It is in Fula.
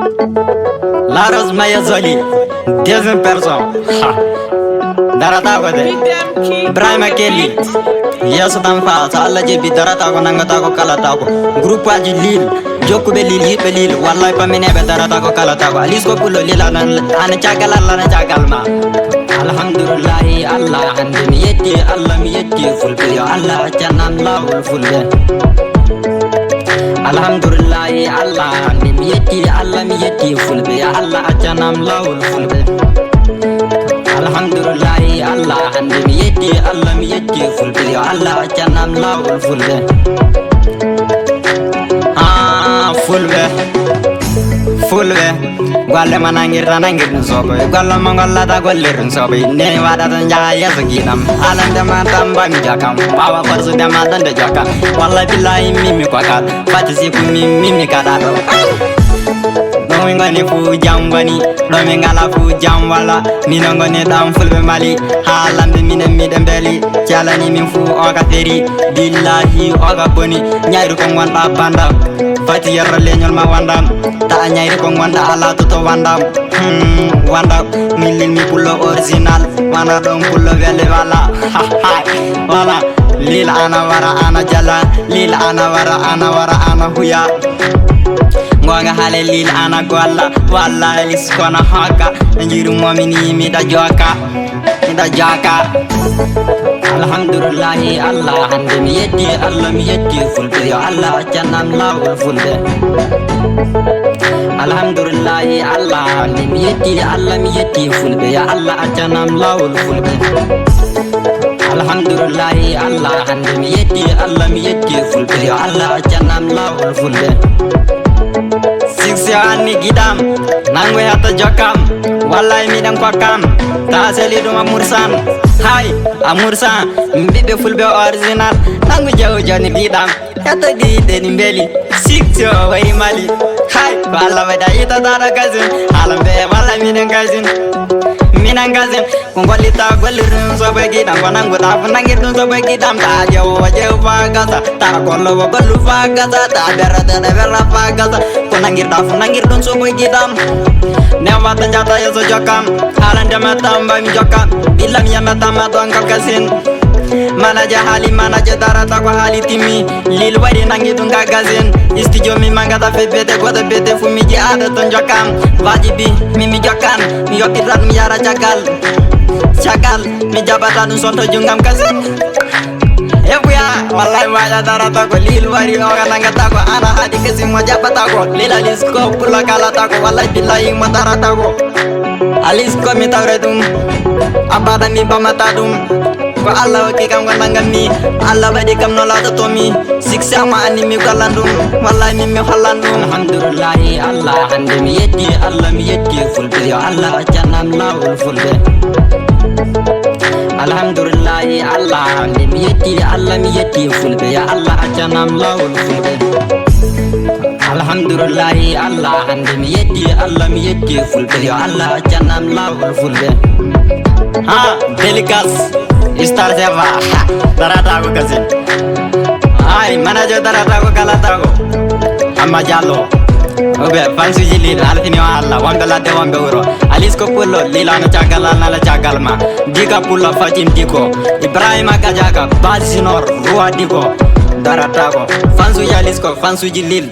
La Rosmaya Zoli, deuxième personne. Darata ko de Ibrahima Kelly yeso tam fa sa Allah jebi darata ko nangata ko kala ta ko groupe aji lil jokku be lil yibe lil wallahi pamene be darata ko kala ta ko alis ko pulo lila nan ana cagal Allah na cagal ma alhamdulillah Allah hande mi yetti Allah mi yetti fulbe ya Allah jannan lawul fulbe alhamdulillah Allah hande mi yetti Allah mi yetti fulbe ya Allah jannan lawul fulbe alhamdulillah Allah hande mi yetti Allah mi yetti fulbe yo Allah jannam lawol fulbe fulbe golle manangirta nangirɗum soɓoy golle mo gollata gollirɗum soɓoy ne waɗata jaa yeeso guiɗam alandema tambami jakam ɓawa forsudema ɗonde jokka walla billahi mimmi kokal fati siku mimmi kaɗa ɗo ɗomi goni fu jam woni ɗomi ngala fu jam walla mino goni ɗam fulɓe mali haalande minen miɗe beeli calani min fu oga feri billahi oga boni ñayru ko gonɗa bandam fati yerro leñol ma wandam ta ñayri ko gonɗa ala toto wandam wandam min lilmi pullo original wanda ɗon pullo welle wala wala lila ana wara ana jalla lila ana wara ana huya gonga hale lil ana golla walla lis kono hokka jiru momini miɗa joka alhamdulillah Allah hande mi yetti Allah mi yetti fulbe yo Allah jannam lawol fulbe alhamdulillah Allah hande mi yetti Allah mi yetti fulbe yo Allah jannam lawol fulbe alhamdulillah Allah hande mi yetti Allah mi yetti fulbe yo Allah jannam lawol fulbe siksi anni gidam nangu hata jokam wallahi miɗen kokkam ta seli ɗum amursan hay amursan mbiɓe fulɓe original nangu jawo joni giɗam hetta ɗiɗeni beeli siksi o wayi mali hay ko Allah waɗa yitataɗo gasin haala mbe wallahi miɗen gasin minan gasin ko gollita gollirɗum soɓe giɗam ko nanguɗa fo nangirɗum soɓe giɗam ta ƴewowo ƴew fa gasa ta gollowo gollu fa gasa ta berradeɗe berra fa gasa ko nangirɗa fo nangirɗum soɓe giɗam newata jata yeso jokkam haalandema tambami jokkam ɓilla mi yametama ɗon kam gasin manaje haali manaje darata ko haali timmi lil waɗi nangi ɗum ga gasin studio mi mangata fe bete goto bete fu mi ji aɗa ton jokkam wajibi mimi jokkan mi yokkita ɗum yara caggal mi jaɓata ɗum sonto jungam gasin eɓuya wallahi waɗa darata ko lil wari oga nangata ko ana haadi gasin mo jaɓata ko lil alis ko pulla kalata ko wallahi billahi mo darata ko alis ko mi tawre ɗum abada mi bamata ɗum ko Allah wakki kam gondangam mi Allah waɗi kam no latotomi siksama anni mi gollan ɗum wallahi min mi hollan ɗum alhamdulillah Allah hande mi yetti Allah mi yetti fulɓe yo Allah jannam lawol fulɓe alhamdulillah Allah hande mi yetti Allah mi yetti fulɓe yo Allah jannam lawol fulɓe alhamdulillah Allah hande mi yetti Allah mi yetti fulɓe yo Allah jannam lawol fulɓe ha délicace Star Seva darata ko gasin ay manager darata ko kalata ko amma jallo obe fansuji lil alfini wa Allah wambe ladde wambe wuro alis ko pullo lilano cagal nala cagal ma diga pullo fatim diko Ibrahima Gadiaga Basinor Roi diko darata ko fansuji alis ko fansuji lil